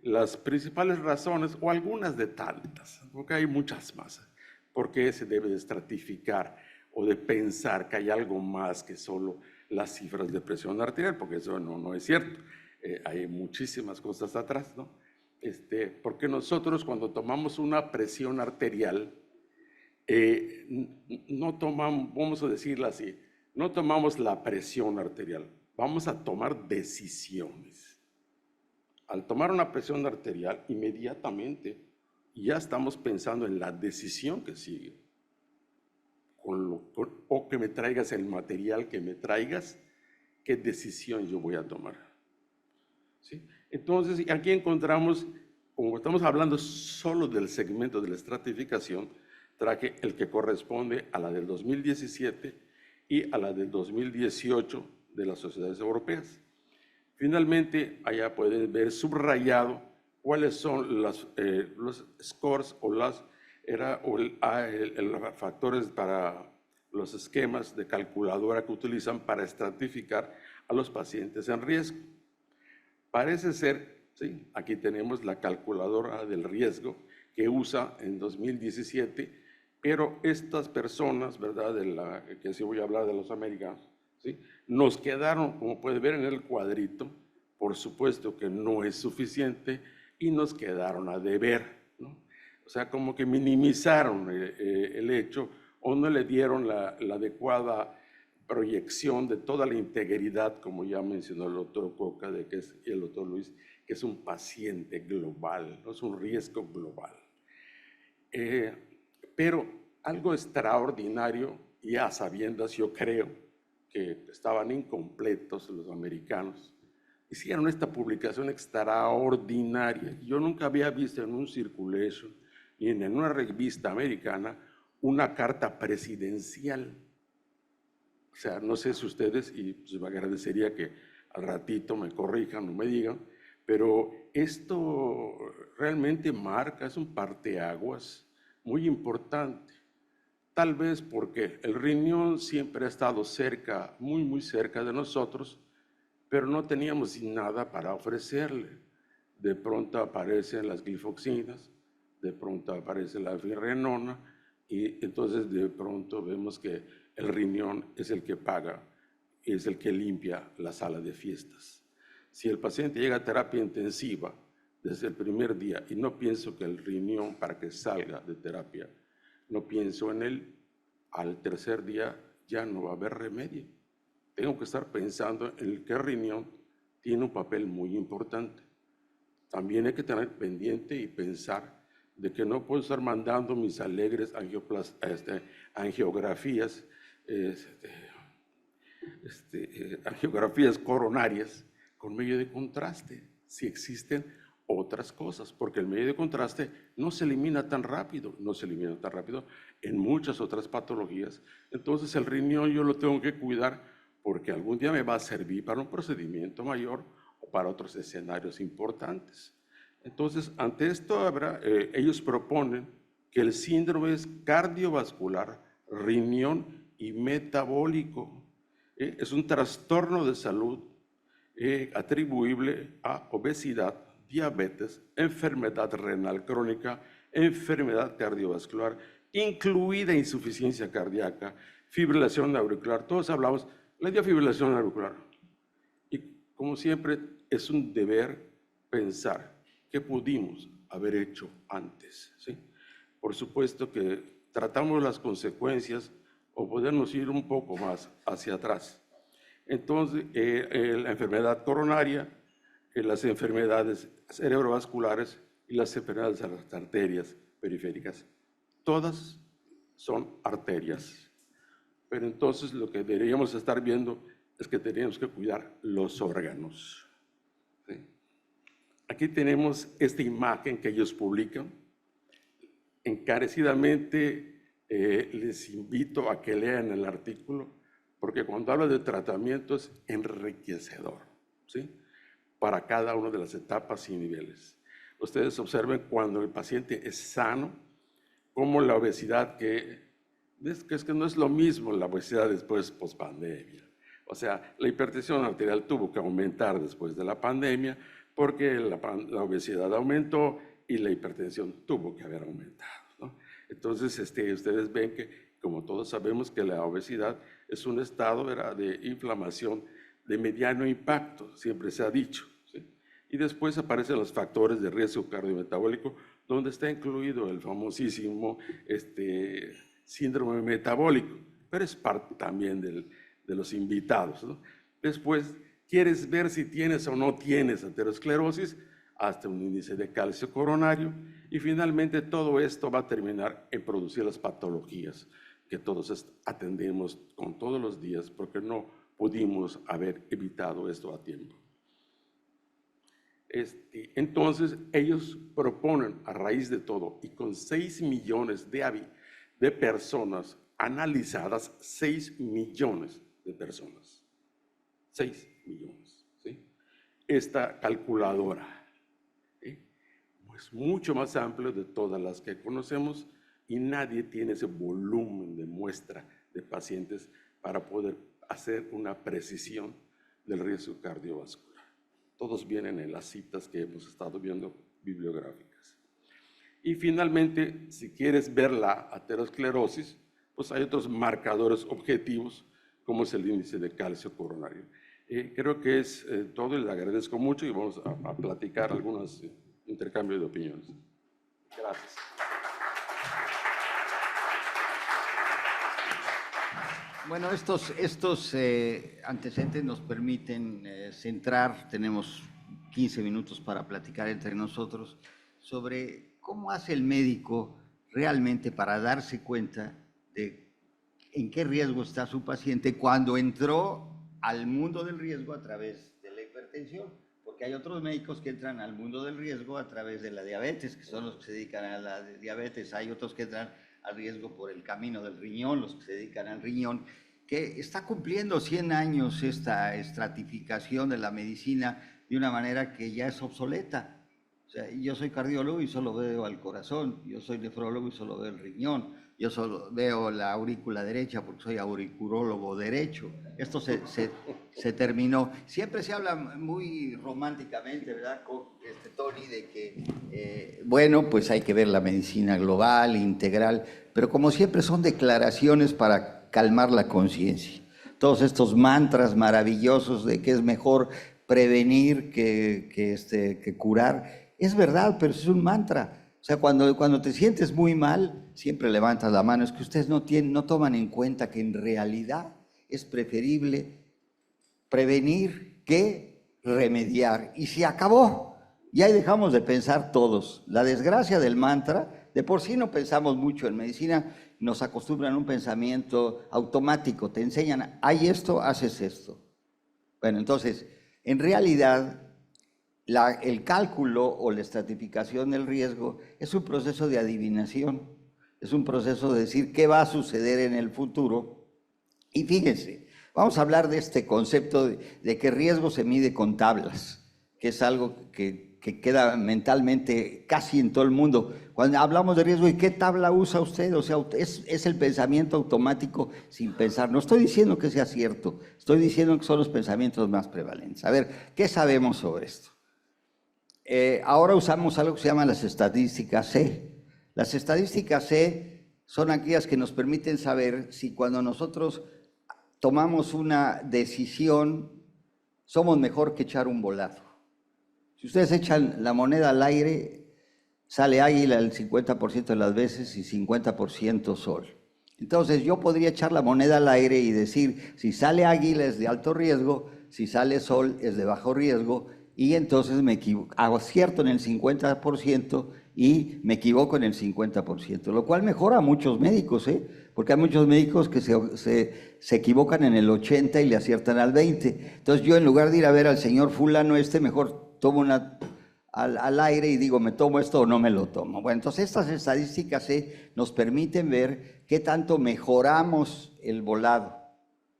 las principales razones, o algunas de tantas, porque hay muchas más, por qué se debe de estratificar o de pensar que hay algo más que solo las cifras de presión arterial, porque eso no es cierto. Hay muchísimas cosas atrás, ¿no? Porque nosotros cuando tomamos una presión arterial, no tomamos, vamos a decirlo así, no tomamos la presión arterial, vamos a tomar decisiones. Al tomar una presión arterial, inmediatamente ya estamos pensando en la decisión que sigue. O que me traigas el material que me traigas, ¿qué decisión yo voy a tomar? ¿Sí? Entonces, aquí encontramos, como estamos hablando solo del segmento de la estratificación, traje el que corresponde a la del 2017 y a la del 2018 de las sociedades europeas. Finalmente, allá pueden ver subrayado cuáles son los scores o los factores para los esquemas de calculadora que utilizan para estratificar a los pacientes en riesgo. Parece ser, ¿sí? Aquí tenemos la calculadora del riesgo que usa en 2017, pero estas personas, ¿verdad? Que sí voy a hablar de los americanos, ¿sí? Nos quedaron, como puede ver en el cuadrito, por supuesto que no es suficiente y nos quedaron a deber, ¿no? O sea, como que minimizaron el hecho o no le dieron la adecuada proyección de toda la integridad, como ya mencionó el doctor Coca y el doctor Luis, que es un paciente global, no es un riesgo global. Pero algo extraordinario, ya sabiendas, yo creo que estaban incompletos los americanos, hicieron esta publicación extraordinaria. Yo nunca había visto en un circulation ni en una revista americana una carta presidencial. O sea, no sé si ustedes, y pues me agradecería que al ratito me corrijan o me digan, pero esto realmente marca, es un parteaguas muy importante. Tal vez porque el riñón siempre ha estado cerca, muy cerca de nosotros, pero no teníamos nada para ofrecerle. De pronto aparecen las glifoxinas, de pronto aparece la firenona, y entonces de pronto vemos que el riñón es el que paga, es el que limpia la sala de fiestas. Si el paciente llega a terapia intensiva desde el primer día y no pienso que el riñón, para que salga de terapia, no pienso en él, al tercer día ya no va a haber remedio. Tengo que estar pensando en que el riñón tiene un papel muy importante. También hay que tener pendiente y pensar de que no puedo estar mandando mis alegres angiografías, angiografías coronarias con medio de contraste, si existen otras cosas, porque el medio de contraste no se elimina tan rápido, en muchas otras patologías. Entonces el riñón yo lo tengo que cuidar porque algún día me va a servir para un procedimiento mayor o para otros escenarios importantes. Entonces, ante esto, ellos proponen que el síndrome es cardiovascular, riñón y metabólico. Es un trastorno de salud atribuible a obesidad, diabetes, enfermedad renal crónica, enfermedad cardiovascular, incluida insuficiencia cardíaca, fibrilación auricular. Todos hablamos de la fibrilación auricular. Y como siempre, es un deber pensar qué pudimos haber hecho antes, ¿sí? Por supuesto que tratamos las consecuencias o podernos ir un poco más hacia atrás. Entonces, la enfermedad coronaria, las enfermedades cerebrovasculares y las enfermedades de las arterias periféricas, todas son arterias. Pero entonces lo que deberíamos estar viendo es que tenemos que cuidar los órganos. ¿Sí? Aquí tenemos esta imagen que ellos publican. Encarecidamente les invito a que lean el artículo, porque cuando habla de tratamiento es enriquecedor, ¿sí? Para cada una de las etapas y niveles. Ustedes observen cuando el paciente es sano, como la obesidad es que no es lo mismo la obesidad después post-pandemia. O sea, la hipertensión arterial tuvo que aumentar después de la pandemia porque la obesidad aumentó y la hipertensión tuvo que haber aumentado, ¿no? Entonces, ustedes ven que, como todos sabemos, que la obesidad es un estado, ¿verdad?, de inflamación de mediano impacto, siempre se ha dicho, ¿sí? Y después aparecen los factores de riesgo cardiometabólico, donde está incluido el famosísimo síndrome metabólico, pero es parte también de los invitados, ¿no? Después, quieres ver si tienes o no tienes aterosclerosis, hasta un índice de calcio coronario, y finalmente todo esto va a terminar en producir las patologías que todos atendemos con todos los días porque no pudimos haber evitado esto a tiempo. Entonces, ellos proponen, a raíz de todo, y con 6 millones de personas analizadas, 6 millones de personas, 6 millones, ¿sí? Esta calculadora es mucho más amplio de todas las que conocemos y nadie tiene ese volumen de muestra de pacientes para poder hacer una precisión del riesgo cardiovascular. Todos vienen en las citas que hemos estado viendo bibliográficas. Y finalmente, si quieres ver la aterosclerosis, pues hay otros marcadores objetivos, como es el índice de calcio coronario. Creo que es todo, y le agradezco mucho y vamos a platicar algunos intercambios de opiniones. Gracias. Bueno, estos antecedentes nos permiten centrar, tenemos 15 minutos para platicar entre nosotros sobre cómo hace el médico realmente para darse cuenta de en qué riesgo está su paciente cuando entró al mundo del riesgo a través de la hipertensión. Porque hay otros médicos que entran al mundo del riesgo a través de la diabetes, que son los que se dedican a la diabetes. Hay otros que entran al riesgo por el camino del riñón, los que se dedican al riñón, que está cumpliendo 100 años esta estratificación de la medicina de una manera que ya es obsoleta. O sea, yo soy cardiólogo y solo veo al corazón, yo soy nefrólogo y solo veo el riñón, yo solo veo la aurícula derecha porque soy auricurólogo derecho. Esto se terminó. Siempre se habla muy románticamente, ¿verdad?, con Tony, de que, bueno, pues hay que ver la medicina global, integral, pero como siempre son declaraciones para calmar la conciencia. Todos estos mantras maravillosos de que es mejor prevenir que curar, es verdad, pero es un mantra. O sea, cuando te sientes muy mal, siempre levantas la mano. Es que ustedes no toman en cuenta que en realidad es preferible prevenir que remediar. Y se acabó. Y ahí dejamos de pensar todos. La desgracia del mantra, de por sí no pensamos mucho en medicina, nos acostumbran a un pensamiento automático. Te enseñan, hay esto, haces esto. Bueno, entonces, en realidad, el cálculo o la estratificación del riesgo es un proceso de adivinación, es un proceso de decir qué va a suceder en el futuro. Y fíjense, vamos a hablar de este concepto de que riesgo se mide con tablas, que es algo que queda mentalmente casi en todo el mundo. Cuando hablamos de riesgo, ¿y qué tabla usa usted? O sea, es el pensamiento automático sin pensar. No estoy diciendo que sea cierto, estoy diciendo que son los pensamientos más prevalentes. A ver, ¿qué sabemos sobre esto? Ahora usamos algo que se llama las estadísticas C. Las estadísticas C son aquellas que nos permiten saber si cuando nosotros tomamos una decisión somos mejor que echar un volado. Si ustedes echan la moneda al aire, sale águila el 50% de las veces y 50% sol. Entonces yo podría echar la moneda al aire y decir, si sale águila es de alto riesgo, si sale sol es de bajo riesgo, y entonces me equivoco, hago cierto en el 50% y me equivoco en el 50%, lo cual mejora a muchos médicos, porque hay muchos médicos que se equivocan en el 80% y le aciertan al 20%. Entonces yo, en lugar de ir a ver al señor fulano mejor tomo al aire y digo, ¿me tomo esto o no me lo tomo? Bueno, entonces estas estadísticas nos permiten ver qué tanto mejoramos el volado.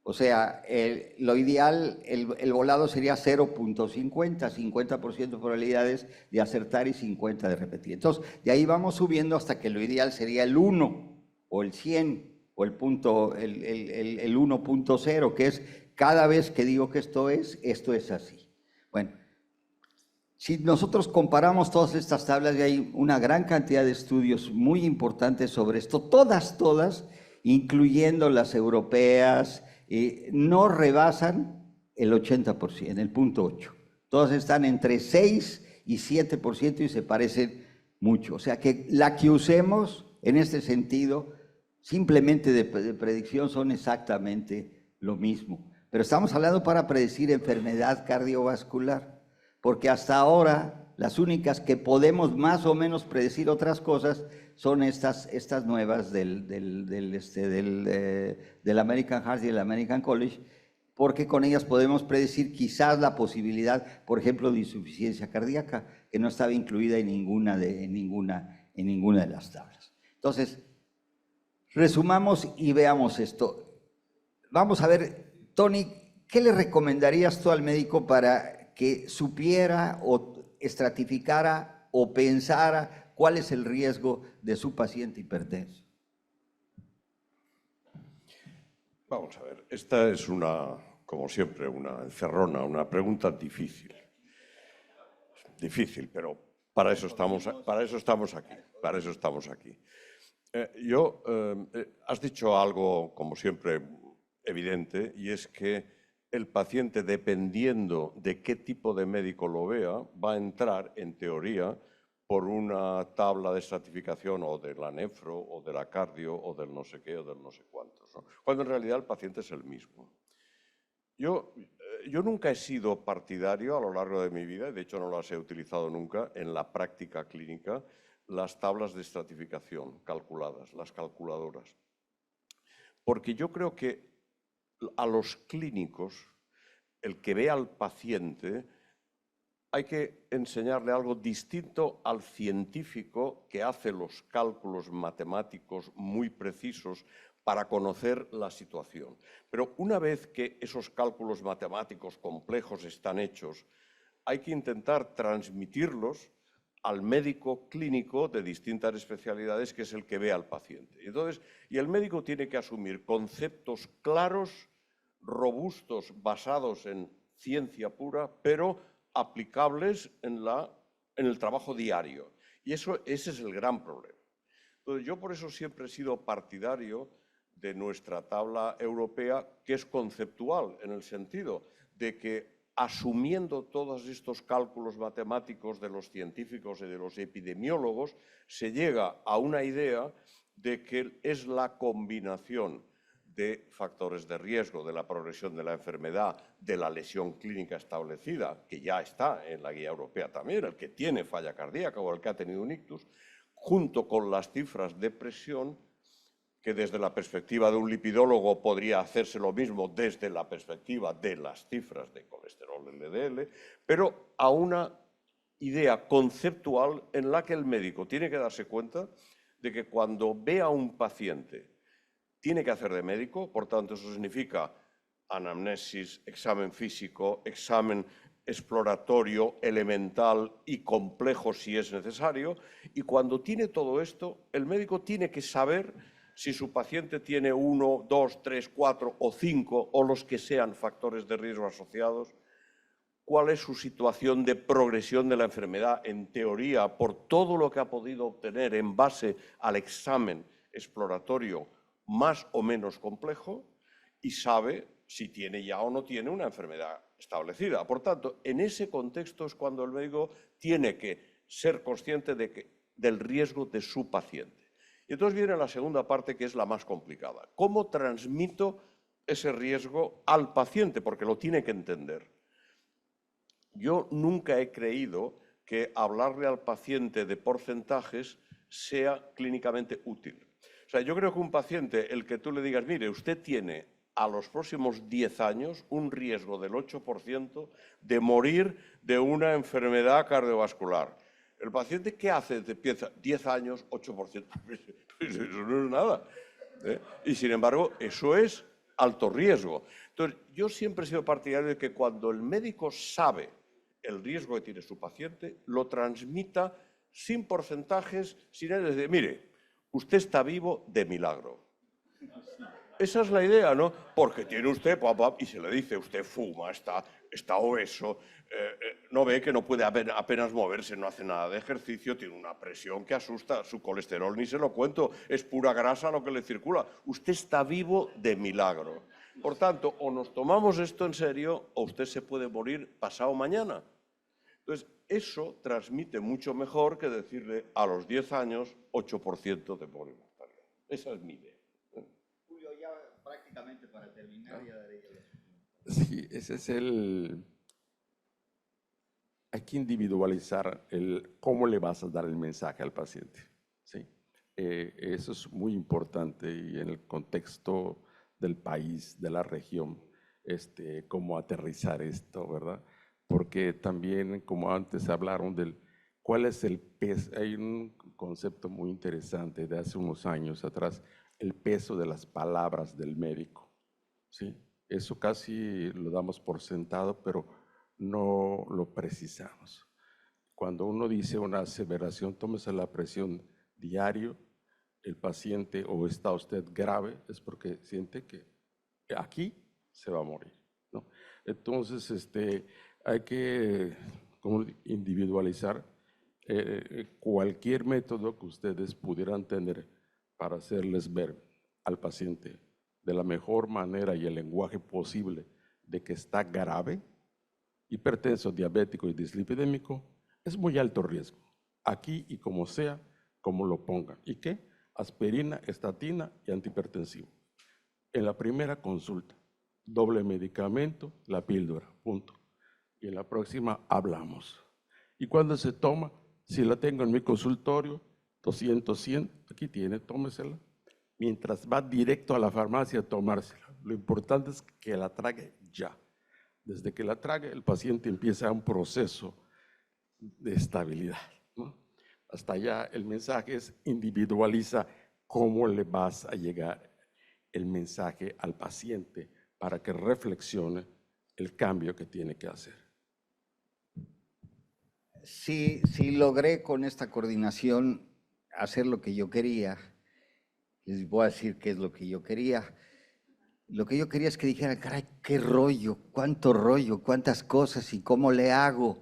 O sea, lo ideal, el volado sería 0.50, 50% de probabilidades de acertar y 50% de repetir. Entonces, de ahí vamos subiendo hasta que lo ideal sería el 1 o el 100 o el 1.0, que es cada vez que digo que esto es así. Bueno, si nosotros comparamos todas estas tablas, y hay una gran cantidad de estudios muy importantes sobre esto, todas, incluyendo las europeas, no rebasan el 80%, el 0.8. Todas están entre 6 y 7% y se parecen mucho. O sea que la que usemos en este sentido, simplemente de predicción, son exactamente lo mismo. Pero estamos hablando para predecir enfermedad cardiovascular, porque hasta ahora las únicas que podemos más o menos predecir otras cosas son estas nuevas del American Heart y del American College, porque con ellas podemos predecir quizás la posibilidad, por ejemplo, de insuficiencia cardíaca, que no estaba incluida en ninguna de las tablas. Entonces, resumamos y veamos esto. Vamos a ver, Tony, ¿qué le recomendarías tú al médico para que supiera o estratificara o pensara cuál es el riesgo de su paciente hipertenso? Vamos a ver, esta es como siempre, una encerrona, una pregunta difícil. Difícil, pero para eso estamos aquí. Has dicho algo, como siempre, evidente, y es que el paciente, dependiendo de qué tipo de médico lo vea, va a entrar, en teoría, por una tabla de estratificación o de la nefro, o de la cardio, o del no sé qué, o del no sé cuántos, ¿no? Cuando en realidad el paciente es el mismo. Yo nunca he sido partidario a lo largo de mi vida, y de hecho no las he utilizado nunca en la práctica clínica, las tablas de estratificación calculadas, las calculadoras. Porque yo creo que a los clínicos, el que ve al paciente, hay que enseñarle algo distinto al científico que hace los cálculos matemáticos muy precisos para conocer la situación. Pero una vez que esos cálculos matemáticos complejos están hechos, hay que intentar transmitirlos al médico clínico de distintas especialidades, que es el que ve al paciente. Y el médico tiene que asumir conceptos claros, robustos, basados en ciencia pura, pero aplicables en el trabajo diario. Y ese es el gran problema. Entonces, yo por eso siempre he sido partidario de nuestra tabla europea, que es conceptual, en el sentido de que, asumiendo todos estos cálculos matemáticos de los científicos y de los epidemiólogos, se llega a una idea de que es la combinación de factores de riesgo, de la progresión de la enfermedad, de la lesión clínica establecida, que ya está en la guía europea también, el que tiene falla cardíaca o el que ha tenido un ictus, junto con las cifras de presión, que desde la perspectiva de un lipidólogo podría hacerse lo mismo desde la perspectiva de las cifras de colesterol LDL, pero a una idea conceptual en la que el médico tiene que darse cuenta de que cuando ve a un paciente tiene que hacer de médico, por tanto eso significa anamnesis, examen físico, examen exploratorio, elemental y complejo si es necesario, y cuando tiene todo esto, el médico tiene que saber si su paciente tiene 1, 2, 3, 4 o 5 o los que sean factores de riesgo asociados, cuál es su situación de progresión de la enfermedad, en teoría, por todo lo que ha podido obtener en base al examen exploratorio más o menos complejo, y sabe si tiene ya o no tiene una enfermedad establecida. Por tanto, en ese contexto es cuando el médico tiene que ser consciente del riesgo de su paciente. Y entonces viene la segunda parte, que es la más complicada. ¿Cómo transmito ese riesgo al paciente? Porque lo tiene que entender. Yo nunca he creído que hablarle al paciente de porcentajes sea clínicamente útil. O sea, yo creo que un paciente, el que tú le digas, mire, usted tiene a los próximos 10 años un riesgo del 8% de morir de una enfermedad cardiovascular. ¿El paciente qué hace? Piensa, 10 años, 8%. Eso no es nada. Y sin embargo, eso es alto riesgo. Entonces, yo siempre he sido partidario de que cuando el médico sabe el riesgo que tiene su paciente, lo transmita sin porcentajes, sin decir, mire, usted está vivo de milagro. Esa es la idea, ¿no? Porque tiene usted, y se le dice, usted fuma, está obeso, no ve que no puede apenas moverse, no hace nada de ejercicio, tiene una presión que asusta, su colesterol ni se lo cuento, es pura grasa lo que le circula. Usted está vivo de milagro. Por tanto, o nos tomamos esto en serio o usted se puede morir pasado mañana. Entonces, eso transmite mucho mejor que decirle a los 10 años 8% de pobre mortalidad. Esa es mi idea. Julio, ya prácticamente para terminar, ya daré yo. Sí, ese es el... Hay que individualizar cómo le vas a dar el mensaje al paciente. ¿Sí? Eso es muy importante y en el contexto del país, de la región, cómo aterrizar esto, ¿verdad? Porque también, como antes hablaron del cuál es el peso, hay un concepto muy interesante de hace unos años atrás, el peso de las palabras del médico, ¿sí? Eso casi lo damos por sentado, pero no lo precisamos. Cuando uno dice una aseveración, tómese la presión diario, el paciente o está usted grave, es porque siente que aquí se va a morir, ¿no? Entonces, hay que individualizar cualquier método que ustedes pudieran tener para hacerles ver al paciente de la mejor manera y el lenguaje posible de que está grave, hipertenso, diabético y dislipidémico, es muy alto riesgo. Aquí y como sea, como lo pongan. ¿Y qué? Aspirina, estatina y antihipertensivo. En la primera consulta, doble medicamento, la píldora, punto. Y en la próxima hablamos. ¿Y cuándo se toma? Si la tengo en mi consultorio, 200, 100, aquí tiene, tómesela. Mientras va directo a la farmacia a tomársela. Lo importante es que la trague ya. Desde que la trague, el paciente empieza un proceso de estabilidad, ¿no? Hasta allá el mensaje es individualiza cómo le vas a llegar el mensaje al paciente para que reflexione el cambio que tiene que hacer. Si logré con esta coordinación hacer lo que yo quería, les voy a decir qué es lo que yo quería. Lo que yo quería es que dijeran, caray, qué rollo, cuántas cosas y cómo le hago.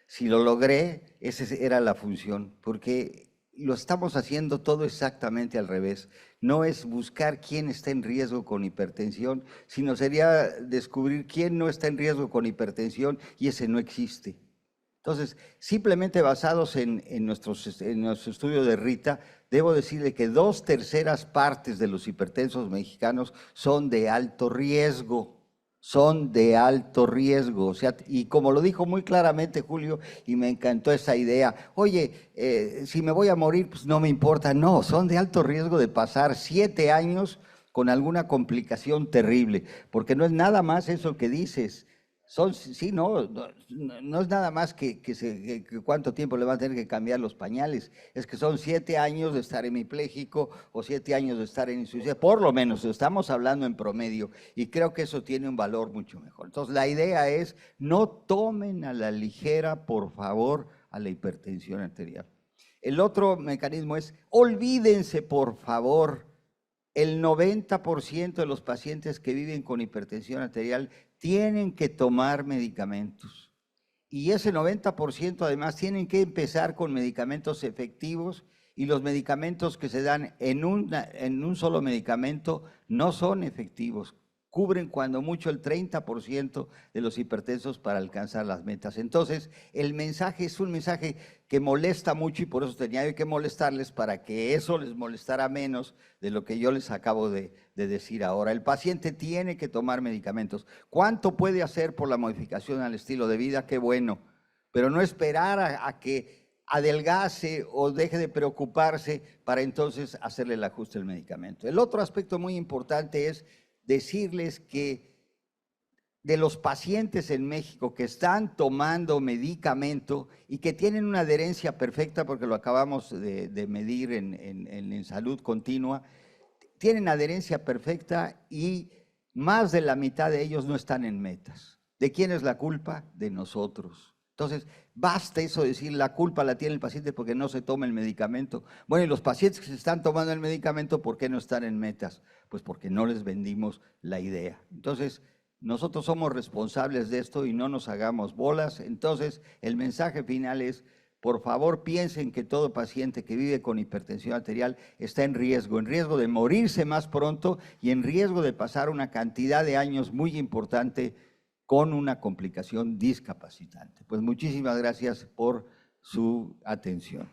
Si lo logré, esa era la función, porque lo estamos haciendo todo exactamente al revés. No es buscar quién está en riesgo con hipertensión, sino sería descubrir quién no está en riesgo con hipertensión y ese no existe. Entonces, simplemente basados en nuestro estudio de Rita, debo decirle que 2/3 partes de los hipertensos mexicanos son de alto riesgo, o sea, y como lo dijo muy claramente Julio, y me encantó esa idea, oye, si me voy a morir, pues no me importa, no, son de alto riesgo de pasar 7 años con alguna complicación terrible, porque no es nada más eso que dices. Sí, no es nada más que cuánto tiempo le va a tener que cambiar los pañales, es que son 7 años de estar hemipléjico o 7 años de estar en insuficiencia, por lo menos, estamos hablando en promedio, y creo que eso tiene un valor mucho mejor. Entonces, la idea es, no tomen a la ligera, por favor, a la hipertensión arterial. El otro mecanismo es, olvídense, por favor, el 90% de los pacientes que viven con hipertensión arterial tienen que tomar medicamentos. Y ese 90% además tienen que empezar con medicamentos efectivos, y los medicamentos que se dan en un solo medicamento no son efectivos. Cubren cuando mucho el 30% de los hipertensos para alcanzar las metas. Entonces, el mensaje es un mensaje que molesta mucho, y por eso tenía que molestarles, para que eso les molestara menos de lo que yo les acabo de decir ahora. El paciente tiene que tomar medicamentos. ¿Cuánto puede hacer por la modificación al estilo de vida? Qué bueno, pero no esperar a que adelgace o deje de preocuparse para entonces hacerle el ajuste del medicamento. El otro aspecto muy importante es decirles que de los pacientes en México que están tomando medicamento y que tienen una adherencia perfecta, porque lo acabamos de medir en salud continua, tienen adherencia perfecta, y más de la mitad de ellos no están en metas. ¿De quién es la culpa? De nosotros. Entonces, basta eso de decir la culpa la tiene el paciente porque no se toma el medicamento. Bueno, y los pacientes que se están tomando el medicamento, ¿por qué no están en metas? Pues porque no les vendimos la idea. Entonces, nosotros somos responsables de esto y no nos hagamos bolas. Entonces, el mensaje final es, por favor, piensen que todo paciente que vive con hipertensión arterial está en riesgo de morirse más pronto y en riesgo de pasar una cantidad de años muy importante con una complicación discapacitante. Pues muchísimas gracias por su atención.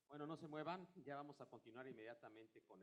Bueno, no se muevan, ya vamos a continuar inmediatamente con el